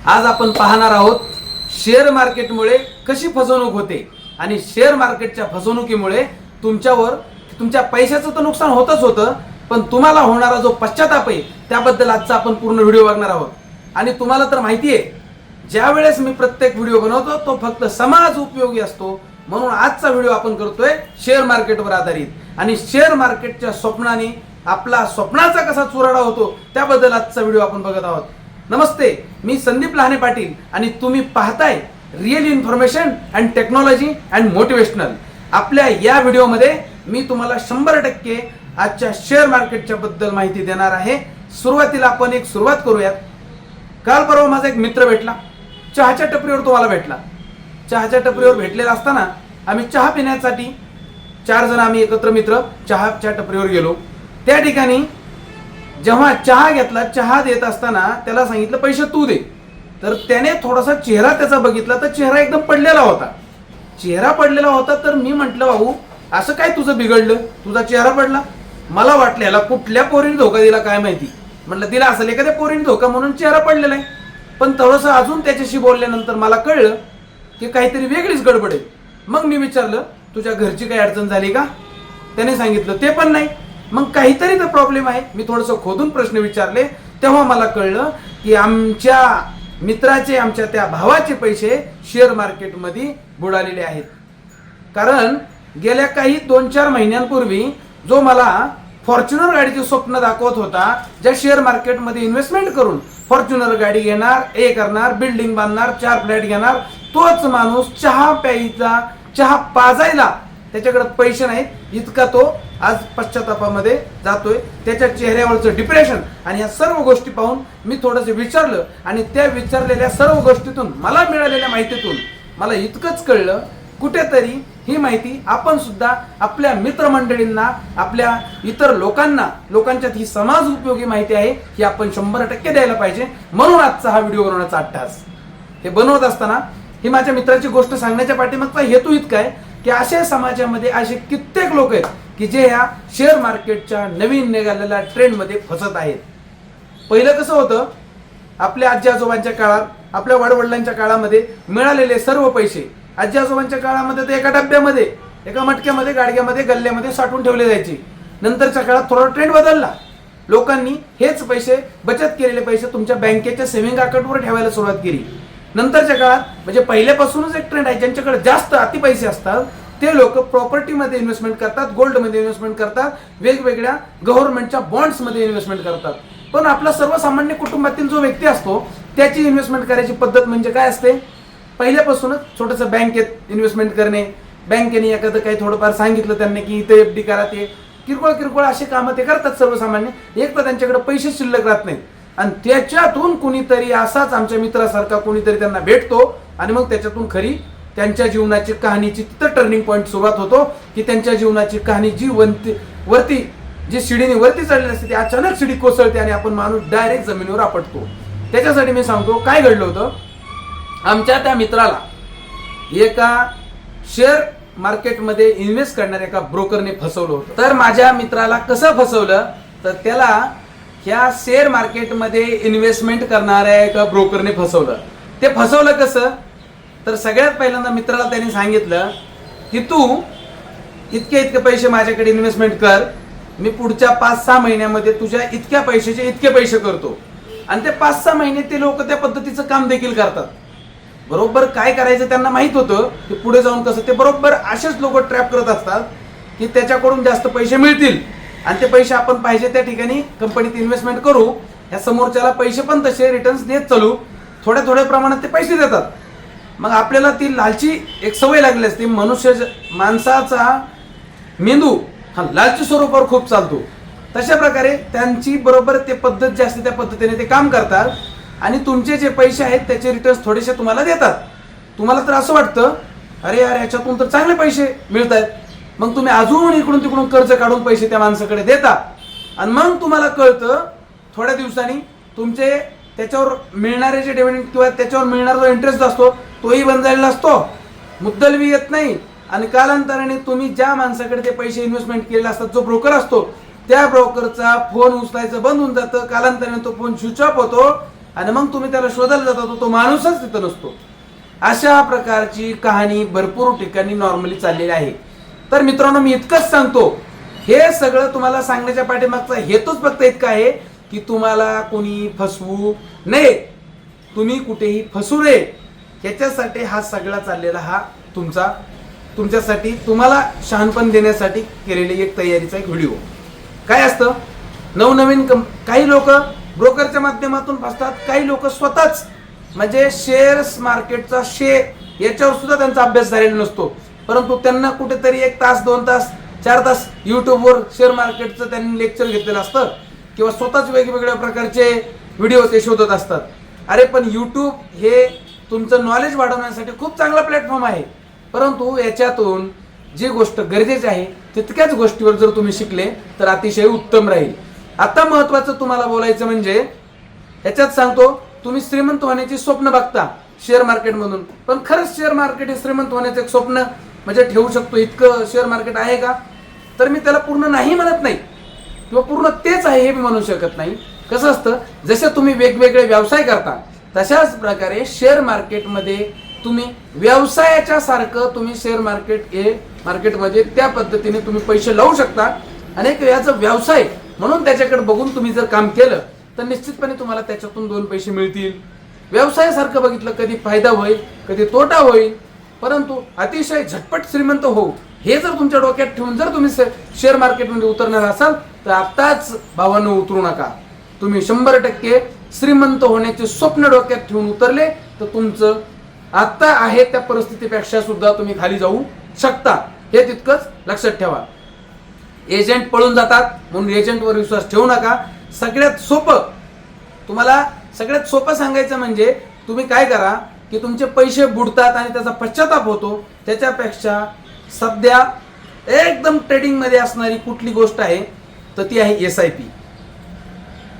आज आपण पाहणार आहोत शेअर मार्केटमुळे कशी फसवणूक होते आणि शेअर मार्केटच्या फसवणुकीमुळे तुमच्या पैशाचं तर नुकसान होतच होतं, पण तुम्हाला होणारा जो पश्चाताप आहे त्याबद्दल आजचा आपण पूर्ण व्हिडिओ बघणार आहोत। आणि तुम्हाला तर माहिती आहे, ज्या वेळेस मी प्रत्येक व्हिडिओ बनवतो तो फक्त समाज उपयोगी असतो, म्हणून आजचा व्हिडिओ आपण करतोय शेअर मार्केटवर आधारित। आणि शेअर मार्केटच्या स्वप्नाने आपला स्वप्नाचा कसा चुराडा होतो त्याबद्दल आजचा व्हिडिओ आपण बघत आहोत। नमस्ते, मी संदीप लहाने पाटील आणि तुम्ही पाहताय real information and technology and motivational. आपल्या या व्हिडिओमध्ये मी तुम्हाला 100% आजच्या शेअर मार्केटच्या बद्दल माहिती देणार आहे। सुरुवातीला आपण एक सुरुवात करूयात। काल परवा माझा एक मित्र भेटला, चहाच्या टपरीवर तो मला भेटला। चहाच्या टपरीवर भेटलेला असताना आम्ही चहा पिण्यासाठी 4 जण आम्ही एकत्र मित्र चहाच्या टपरीवर गेलो। त्या ठिकाणी जेव्हा चहा घेतला, चहा देत असताना त्याला सांगितलं पैसे तू दे, तर त्याने थोडासा चेहरा त्याचा बघितला तर चेहरा एकदम पडलेला होता। चेहरा पडलेला होता तर मी म्हटलं, भाऊ असं काय तुझं बिघडलं, तुझा चेहरा पडला? मला वाटलं याला कुठल्या पोरीने धोका दिला काय माहिती, म्हटलं दिला असेल एखाद्या पोरीने धोका म्हणून चेहरा पडलेला आहे। पण थोडंसं अजून त्याच्याशी बोलल्यानंतर मला कळलं की काहीतरी वेगळीच गडबड आहे। मग मी विचारलं, तुझ्या घरची काही अडचण झाली का? त्याने सांगितलं ते पण नाही। मग काहीतरी तर प्रॉब्लेम आहे। मी थोडंसं खोदून प्रश्न विचारले तेव्हा मला कळलं की आमच्या मित्राचे, आमच्या त्या भावाचे पैसे शेअर मार्केटमध्ये बुडालेले आहेत। कारण गेल्या काही 2-4 महिन्यांपूर्वी जो मला फॉर्च्युनर गाडीचे स्वप्न दाखवत होता, ज्या शेअर मार्केटमध्ये इन्व्हेस्टमेंट करून फॉर्च्युनर गाडी घेणार, हे करणार, बिल्डिंग बांधणार, 4 फ्लॅट घेणार, तोच माणूस चहा प्यायचा, चहा पाजायला त्याच्याकडे पैसे नाहीत, इतका तो आज पश्चातापामध्ये जातोय। त्याच्या चेहऱ्यावरचं डिप्रेशन आणि या सर्व गोष्टी पाहून मी थोडंसं विचारलं आणि त्या विचारलेल्या सर्व गोष्टीतून मला मिळालेल्या माहितीतून मला इतकंच कळलं, कुठेतरी ही माहिती आपण सुद्धा आपल्या मित्रमंडळींना, आपल्या इतर लोकांच्यात ही समाज उपयोगी माहिती आहे ही आपण 100% द्यायला पाहिजे। म्हणून आजचा हा व्हिडिओ बनवण्याचा अट्टास। हे बनवत असताना ही माझ्या मित्राची गोष्ट सांगण्याच्या पाठीमागचा हेतू इतका आहे की अशा समाजामध्ये असे कित्येक लोक आहेत की जे या शेअर मार्केटच्या नवीन निघालेल्या ट्रेंडमध्ये फसत आहेत। पहिलं कसं होतं, आपल्या आजी आजोबांच्या काळात, आपल्या वडवडिलांच्या काळामध्ये मिळालेले सर्व पैसे आजी आजोबांच्या काळामध्ये ते एका डब्यामध्ये, एका मटक्यामध्ये, गाडग्यामध्ये, गल्ल्यामध्ये साठवून ठेवले जायचे। नंतरच्या काळात थोडा ट्रेंड बदलला, लोकांनी हेच पैसे, बचत केलेले पैसे तुमच्या बँकेच्या सेव्हिंग अकाउंटवर ठेवायला सुरुवात केली। नंतरच्या काळात म्हणजे पहिल्यापासूनच एक ट्रेंड आहे, ज्यांच्याकडे जास्त अति पैसे असतात ते लोक प्रॉपर्टीमध्ये इन्व्हेस्टमेंट करतात, गोल्डमध्ये इन्व्हेस्टमेंट करतात, वेगवेगळ्या गव्हर्नमेंटच्या बॉन्ड्समध्ये इन्व्हेस्टमेंट करतात। पण आपला सर्वसामान्य कुटुंबातील जो व्यक्ती असतो त्याची इन्व्हेस्टमेंट करायची पद्धत म्हणजे काय असते, पहिल्यापासूनच छोटंसं बँकेत इन्व्हेस्टमेंट करणे, बँकेने एखादं काही थोडंफार सांगितलं त्यांनी की इथे FD करा, ते किरकोळ असे कामं ते करतात सर्वसामान्य। एक तर त्यांच्याकडे पैसे शिल्लक राहत नाहीत आणि त्याच्यातून कुणीतरी असाच आमच्या मित्रासारखा कुणीतरी त्यांना भेटतो आणि मग त्याच्यातून खरी त्यांच्या जीवनाची कहाणीची तिथं टर्निंग पॉईंट सुरुवात होतो की त्यांच्या जीवनाची कहाणी जी वरती जी शिडीने वरती चढलेली असते ती अचानक शिडी कोसळते आणि आपण माणूस डायरेक्ट जमिनीवर आपटतो। त्याच्यासाठी मी सांगतो काय घडलं होतं, आमच्या त्या मित्राला एका शेअर मार्केटमध्ये इन्व्हेस्ट करणाऱ्या एका ब्रोकरने फसवलं होतं। तर माझ्या मित्राला कसं फसवलं, तर त्याला ह्या शेअर मार्केटमध्ये इन्व्हेस्टमेंट करणाऱ्या एका ब्रोकरने फसवलं। ते फसवलं कसं, तर सगळ्यात पहिल्यांदा मित्राला त्याने सांगितलं की तू इतके पैसे माझ्याकडे इन्व्हेस्टमेंट कर, मी पुढच्या 5-6 महिन्यामध्ये तुझ्या इतक्या पैशाचे इतके पैसे करतो। आणि ते 5-6 महिने ते लोक त्या पद्धतीचं काम देखील करतात। बरोबर काय करायचं त्यांना माहित होतं की पुढे जाऊन कसं, ते बरोबर असेच लोक ट्रॅप करत असतात की त्याच्याकडून जास्त पैसे मिळतील आणि ते पैसे आपण पाहिजे त्या ठिकाणी कंपनीत इन्व्हेस्टमेंट करू, ह्या समोरच्याला पैसे पण तसे रिटर्न्स देत चालू, थोड्या प्रमाणात ते पैसे देतात। मग आपल्याला ती लालची एक सवय लागली असते, माणसाचा मेंदू हा लालची स्वरूपावर खूप चालतो। तशा प्रकारे त्यांची बरोबर ते पद्धत जी असते त्या पद्धतीने ते काम करतात आणि तुमचे जे पैसे आहेत त्याचे रिटर्न्स थोडेसे तुम्हाला देतात। तुम्हाला तर असं वाटतं अरे यार याच्यातून तर चांगले पैसे मिळत आहेत, मग तुम्ही अजून इकडून तिकडून कर्ज काढून पैसे त्या माणसाकडे देता आणि मग तुम्हाला कळतं थोड्या दिवसांनी तुमचे त्याच्यावर मिळणारे जे डिव्हिडंड किंवा त्याच्यावर मिळणारा जो इंटरेस्ट असतो तोही बंद झालेला असतो, मुद्दल बी येत नाही आणि कालांतराने तुम्ही ज्या माणसाकडे ते पैसे इन्व्हेस्टमेंट केलेले असतात, जो ब्रोकर असतो त्या ब्रोकरचा फोन उचलायचं बंद होऊन जातं, कालांतराने तो फोन स्विच ऑफ होतो आणि मग तुम्ही त्याला शोधायला जाता तो माणूसच तिथं नसतो. अशा प्रकारची कहाणी भरपूर ठिकाणी नॉर्मली चाललेली आहे. तर मित्रांनो, मी इतकंच सांगतो, हे सगळं तुम्हाला सांगण्याच्या पाठीमागचा हेतूच फक्त इतका आहे की तुम्हाला कोणी फसवू नये, तुम्ही कुठेही फसू नये, याच्यासाठी हा सगळा चाललेला हा तुमच्यासाठी तुम्हाला शहाणपण देण्यासाठी केलेली एक तयारीचा एक व्हिडिओ. काय असतं, नवनवीन काही लोक ब्रोकरच्या माध्यमातून फसतात, काही लोक स्वतःच म्हणजे शेअर्स मार्केटचा याच्यावर सुद्धा त्यांचा अभ्यास झालेला नसतो, परंतु त्यांना कुठेतरी 1 तास 2 तास 4 तास युट्यूबवर शेअर मार्केटचं त्यांनी लेक्चर घेतलेलं असतं किंवा स्वतःच वेगवेगळ्या प्रकारचे व्हिडिओ ते शोधत असतात. अरे पण यूट्यूब हे तुमचं नॉलेज वाढवण्यासाठी खूप चांगला प्लॅटफॉर्म आहे, परंतु याच्यातून जी गोष्ट गरजेची आहे तितक्याच गोष्टीवर जर तुम्ही शिकले तर अतिशय उत्तम राहील. आता महत्वाचं तुम्हाला बोलायचं म्हणजे, याच्यात सांगतो, तुम्ही श्रीमंत होण्याची स्वप्न बघता शेअर मार्केटमधून, पण खरंच शेअर मार्केट हे श्रीमंत होण्याचं एक स्वप्न म्हणजे ठेवू शकतो इतकं शेअर मार्केट आहे का? तर मी त्याला पूर्ण नाही म्हणत नाही किंवा पूर्ण तेच आहे हे मी म्हणू शकत नाही. कसं असतं, जसे तुम्ही वेगवेगळे व्यवसाय करता तशाच प्रकारे शेअर मार्केटमध्ये तुम्ही व्यवसायाच्या सारखं तुम्ही शेअर मार्केटमध्ये त्या पद्धतीने तुम्ही पैसे लावू शकता. अनेक याचा व्यवसाय म्हणून त्याच्याकडे बघून तुम्ही जर काम केलं तर निश्चितपणे तुम्हाला त्याच्यातून 2 पैसे मिळतील. व्यवसायासारखं बघितलं कधी फायदा होईल कधी तोटा होईल, परंतु अतिशय झटपट श्रीमंत हो हे जर तुमच्या डोक्यात ठेवून जर तुम्ही शेअर मार्केटमध्ये उतरणार असाल तर आताच भावानं उतरू नका. तुम्ही 100% श्रीमंत होण्याचे स्वप्न डोक्यात ठेवून उतरले तर तुमचं आता आहे त्या परिस्थितीपेक्षा सुद्धा तुम्ही खाली जाऊ शकता, हे तितकंच लक्षात ठेवा. एजंट पळून जातात म्हणून एजंटवर विश्वास ठेवू नका. सगळ्यात सोपं सांगायचं म्हणजे तुम्ही काय करा की तुमचे पैसे बुडतात आणि त्याचा पश्चाताप होतो, त्याच्यापेक्षा सध्या एकदम ट्रेडिंग मध्ये असणारी कुठली गोष्ट आहे तर ती आहे SIP.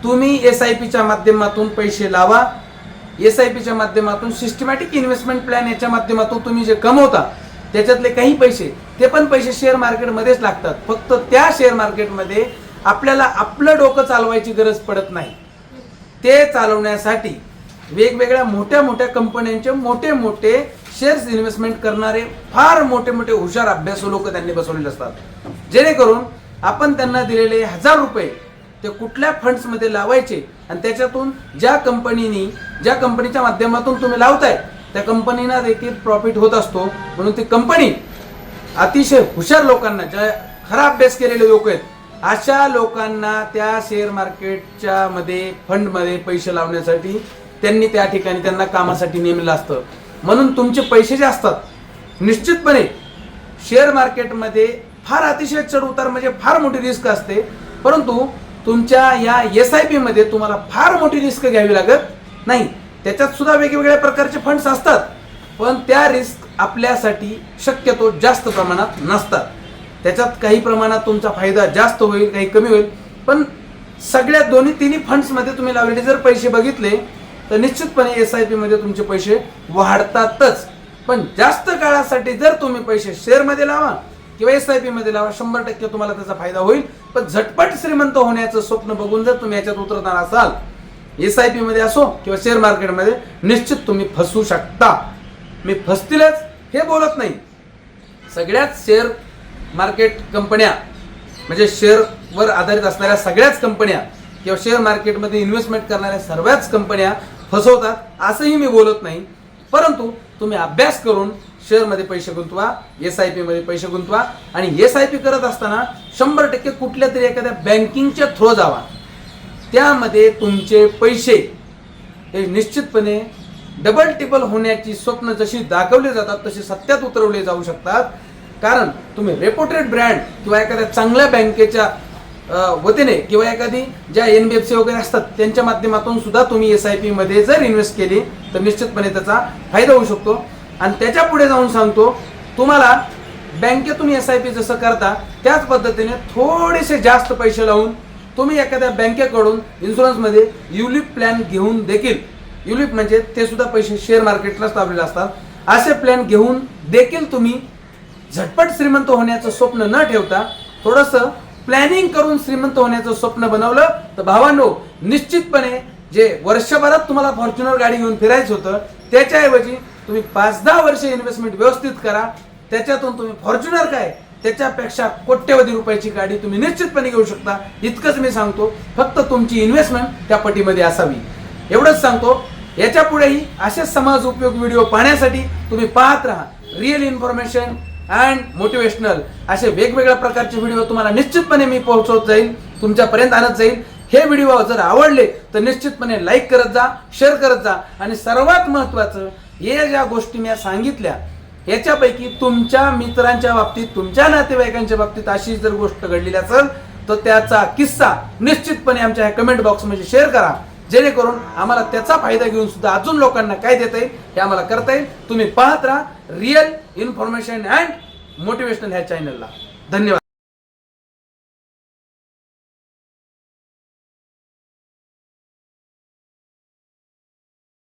तुम्ही SIPच्या माध्यमातून पैसे लावा. SIPच्या माध्यमातून सिस्टमॅटिक इन्व्हेस्टमेंट प्लॅन याच्या माध्यमातून तुम्ही जे कमवता त्याच्यातले काही पैसे ते पण पैसे शेअर मार्केटमध्येच लागतात. फक्त त्या शेअर मार्केटमध्ये आपल्याला आपलं डोकं चालवायची गरज पडत नाही. ते चालवण्यासाठी वेगवेगळ्या मोठ्या कंपन्यांचे मोठे शेअर्स इन्व्हेस्टमेंट करणारे फार मोठे हुशार अभ्यासू लोक त्यांनी बसवलेले असतात, जेणेकरून आपण त्यांना दिलेले 1000 रुपये ते कुठल्या फंड्स मध्ये लावायचे आणि त्याच्यातून ज्या कंपनीच्या माध्यमातून तुम्ही लावताय त्या कंपनीला देखील प्रॉफिट होत असतो. म्हणून ती कंपनी अतिशय हुशार लोकांना, ज्या खरा अभ्यास केलेले लोक आहेत अशा लोकांना त्या शेअर मार्केटच्या फंडमध्ये पैसे लावण्यासाठी त्यांनी त्या ठिकाणी त्यांना कामासाठी नेमलेलं असतं. म्हणून तुमचे पैसे जे असतात निश्चितपणे शेअर मार्केटमध्ये फार अतिशय चढ उतार म्हणजे फार मोठी रिस्क असते, परंतु तुमच्या या SIP मध्ये तुम्हाला फार मोठी रिस्क घ्यावी लागत नाही. त्याच्यात सुद्धा वेगवेगळ्या प्रकारचे फंड्स असतात, पण त्या रिस्क आपल्यासाठी शक्यतो जास्त प्रमाणात नसतात. त्याच्यात काही प्रमाणात तुमचा फायदा जास्त होईल, काही कमी होईल, पण सगळ्या तिन्ही फंड्स मध्ये तुम्ही लावलेले जर पैसे बघितले तर निश्चितपणे SIP मध्ये तुमचे पैसे वाढतातच. पण जास्त काळासाठी जर तुम्ही पैसे शेअर मध्ये लावा किंवा SIP मध्ये लावा, 100% तुम्हाला त्याचा फायदा होईल. पण झटपट श्रीमंत होण्याचं स्वप्न बघून जर तुम्ही याच्यात उतरणार असाल, SIP मध्ये असो किंवा शेअर मार्केटमध्ये, निश्चित तुम्ही फसू शकता. मी फसतीलच हे बोलत नाही. सगळ्याच शेअर मार्केट कंपन्या म्हणजे शेअरवर आधारित असणाऱ्या सगळ्याच कंपन्या किंवा शेअर मार्केटमध्ये इन्व्हेस्टमेंट करणाऱ्या सर्वच कंपन्या फसवतात असंही मी बोलत नाही, परंतु तुम्ही अभ्यास करून शेअरमध्ये पैसे गुंतवा, SIP मध्ये पैसे गुंतवा आणि SIP करत असताना 100% कुठल्या तरी एखाद्या बँकिंगच्या थ्रू जावा. त्यामध्ये तुमचे पैसे हे निश्चितपणे डबल टिबल होण्याची स्वप्न जशी दाखवली जातात तशी सत्यात उतरवले जाऊ शकतात. कारण तुम्ही रेप्युटेड ब्रँड किंवा एखाद्या चांगल्या बँकेच्या वतीने किंवा एखादी ज्या NBFC वगैरे असतात त्यांच्या माध्यमातून सुद्धा तुम्ही SIP मध्ये जर इन्व्हेस्ट केली तर निश्चितपणे त्याचा फायदा होऊ शकतो. आणि त्याच्या पुढे जाऊन सांगतो, तुम्हाला बँकेतून SIP जसं करता त्याच पद्धतीने थोडेसे जास्त पैसे लावून तुम्ही एखाद्या बँकेकडून इन्शुरन्समध्ये युलिप प्लॅन घेऊन देखील, युलिप म्हणजे ते सुद्धा पैसे शेअर मार्केटलाच लावलेले असतात, असे प्लॅन घेऊन देखील तुम्ही झटपट श्रीमंत होण्याचं स्वप्न न ठेवता थोडंसं प्लॅनिंग करून श्रीमंत होण्याचं स्वप्न बनवलं तर भावांनो निश्चितपणे जे वर्षभरात तुम्हाला फॉर्च्युनर गाडी घेऊन फिरायचं होतं, त्याच्याऐवजी तुम्ही 5-10 वर्ष इन्व्हेस्टमेंट व्यवस्थित करा. त्याच्यातून तुम्ही फॉर्च्युनर काय त्याच्यापेक्षा कोट्यवधी रुपयाची गाडी तुम्ही निश्चितपणे घेऊ शकता. इतकंच मी सांगतो. फक्त तुमची इन्व्हेस्टमेंट त्या पटीमध्ये असावी, एवढंच सांगतो. याच्या पुढेही असेच समाज उपयोग व्हिडिओ पाहण्यासाठी तुम्ही पाहत राहा. रिअल इन्फॉर्मेशन अँड मोटिवेशनल असे वेगवेगळ्या प्रकारचे व्हिडिओ तुम्हाला निश्चितपणे मी पोहोचवत जाईल, तुमच्यापर्यंत आणत जाईल. हे व्हिडिओ जर आवडले तर निश्चितपणे लाईक करत जा, शेअर करत जा. आणि सर्वात महत्त्वाचं, हे ज्या गोष्टी मी सांगितल्या याच्यापैकी तुमच्या मित्रांच्या बाबतीत, तुमच्या नातेवाईकांच्या बाबतीत अशी जर गोष्ट घडलेली असेल तर त्याचा किस्सा निश्चितपणे आमच्या ह्या कमेंट बॉक्समध्ये शेअर करा, जेणेकरून आम्हाला त्याचा फायदा घेऊन सुद्धा अजून लोकांना काय देता येईल हे आम्हाला करता येईल. तुम्ही पाहत राहा रिअल इन्फॉर्मेशन अँड मोटिवेशनल ह्या चॅनलला. धन्यवाद.